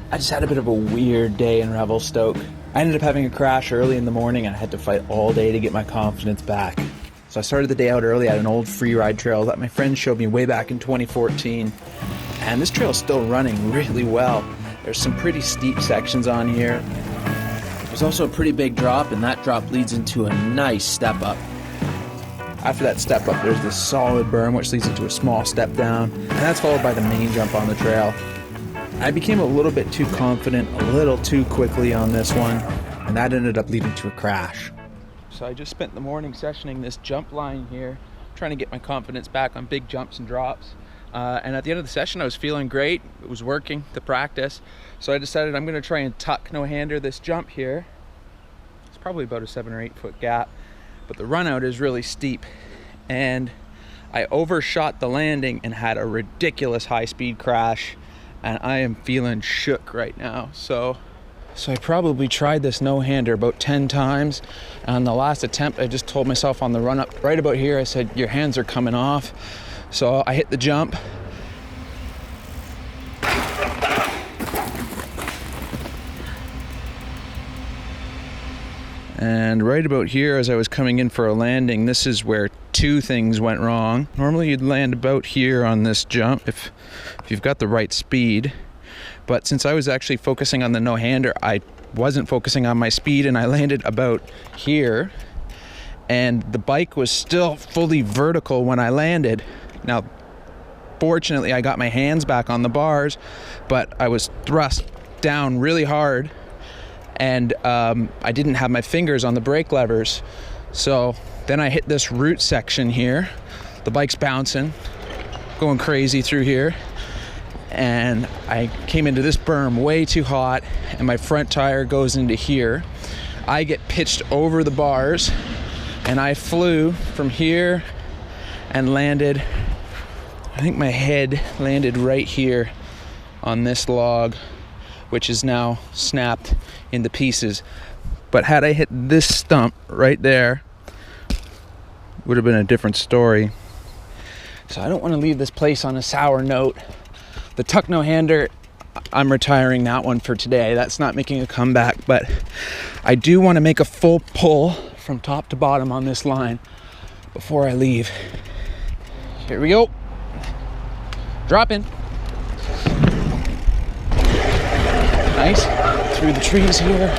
I just had a bit of a weird day in Revelstoke. I ended up having a crash early in the morning and I had to fight all day to get my confidence back. So I started the day out early at an old free ride trail that my friend showed me way back in 2014. And this trail's still running really well. There's some pretty steep sections on here. There's also a pretty big drop, and that drop leads into a nice step up. After that step up, there's this solid berm which leads into a small step down, and that's followed by the main jump on the trail. I became a little bit too confident, a little too quickly on this one, and that ended up leading to a crash. So I just spent the morning sessioning this jump line here, trying to get my confidence back on big jumps and drops. And at the end of the session, I was feeling great. It was working, the practice. So I decided I'm going to try and tuck no-hander this jump here. It's probably about a 7 or 8 foot gap, but the run out is really steep. And I overshot the landing and had a ridiculous high-speed crash. And I am feeling shook right now. So I probably tried this no-hander about 10 times. On the last attempt, I just told myself on the run up right about here, I said, your hands are coming off. So I hit the jump. And right about here, as I was coming in for a landing, this is where two things went wrong. Normally you'd land about here on this jump if you've got the right speed. But since I was actually focusing on the no-hander, I wasn't focusing on my speed, and I landed about here. And the bike was still fully vertical when I landed. Now, fortunately, I got my hands back on the bars, but I was thrust down really hard, and I didn't have my fingers on the brake levers. So then I hit this root section here. The bike's bouncing, going crazy through here, and I came into this berm way too hot, and my front tire goes into here. I get pitched over the bars, and I flew from here and landed, I think my head landed right here on this log, which is now snapped into pieces. But had I hit this stump right there, would have been a different story. So I don't want to leave this place on a sour note. The tuck no-hander, I'm retiring that one for today. That's not making a comeback, but I do want to make a full pull from top to bottom on this line before I leave. Here we go. Drop in. Nice. Through the trees here.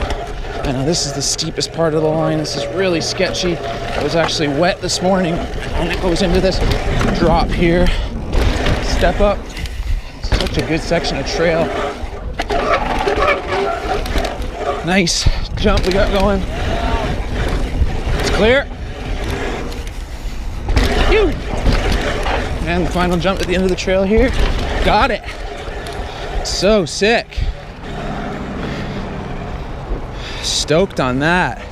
I know this is the steepest part of the line. This is really sketchy. It was actually wet this morning, and it goes into this drop here. Step up. Such a good section of trail. Nice jump we got going. It's clear. Phew. And the final jump at the end of the trail here. Got it. So sick. Stoked on that.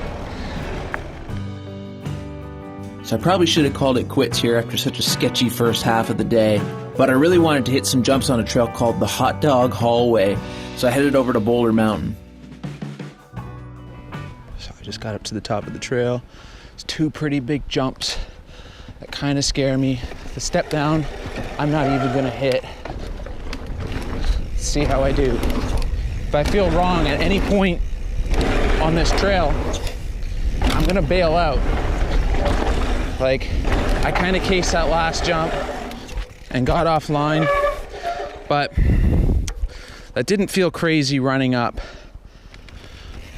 So I probably should have called it quits here after such a sketchy first half of the day, but I really wanted to hit some jumps on a trail called the Hot Dog Hallway, so I headed over to Boulder Mountain. So I just got up to the top of the trail. It's two pretty big jumps that kind of scare me. The step down, I'm not even gonna hit. Let's see how I do. If I feel wrong at any point on this trail, I'm gonna bail out. Like, I kind of cased that last jump and got offline, but that didn't feel crazy running up.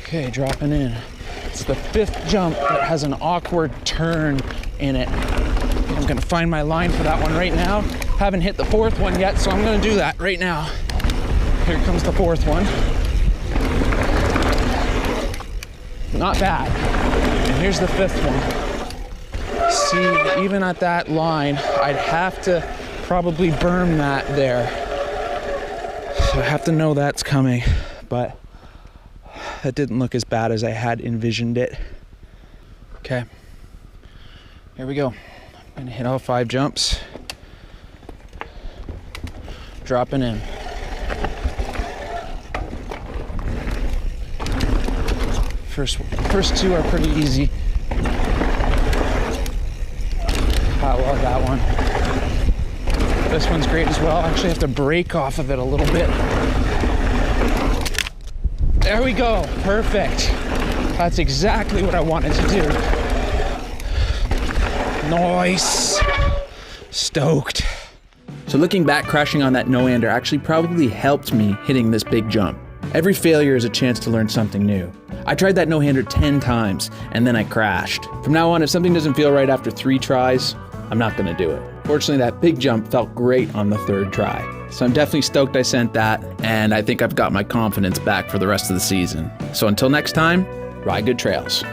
Okay, dropping in. It's the fifth jump that has an awkward turn in it. I'm gonna find my line for that one right now. Haven't hit the fourth one yet, so I'm gonna do that right now. Here comes the fourth one. Not bad. And here's the fifth one. See, even at that line, I'd have to probably berm that there. So I have to know that's coming, but that didn't look as bad as I had envisioned it. Okay, here we go. I'm gonna hit all 5 jumps. Dropping in. First two are pretty easy. I love that one. This one's great as well. I actually have to break off of it a little bit. There we go. Perfect. That's exactly what I wanted to do. Nice. Stoked. So looking back, crashing on that no-hander actually probably helped me hitting this big jump. Every failure is a chance to learn something new. I tried that no-hander 10 times, and then I crashed. From now on, if something doesn't feel right after 3 tries, I'm not gonna do it. Fortunately, that big jump felt great on the 3rd try. So I'm definitely stoked I sent that, and I think I've got my confidence back for the rest of the season. So until next time, ride good trails.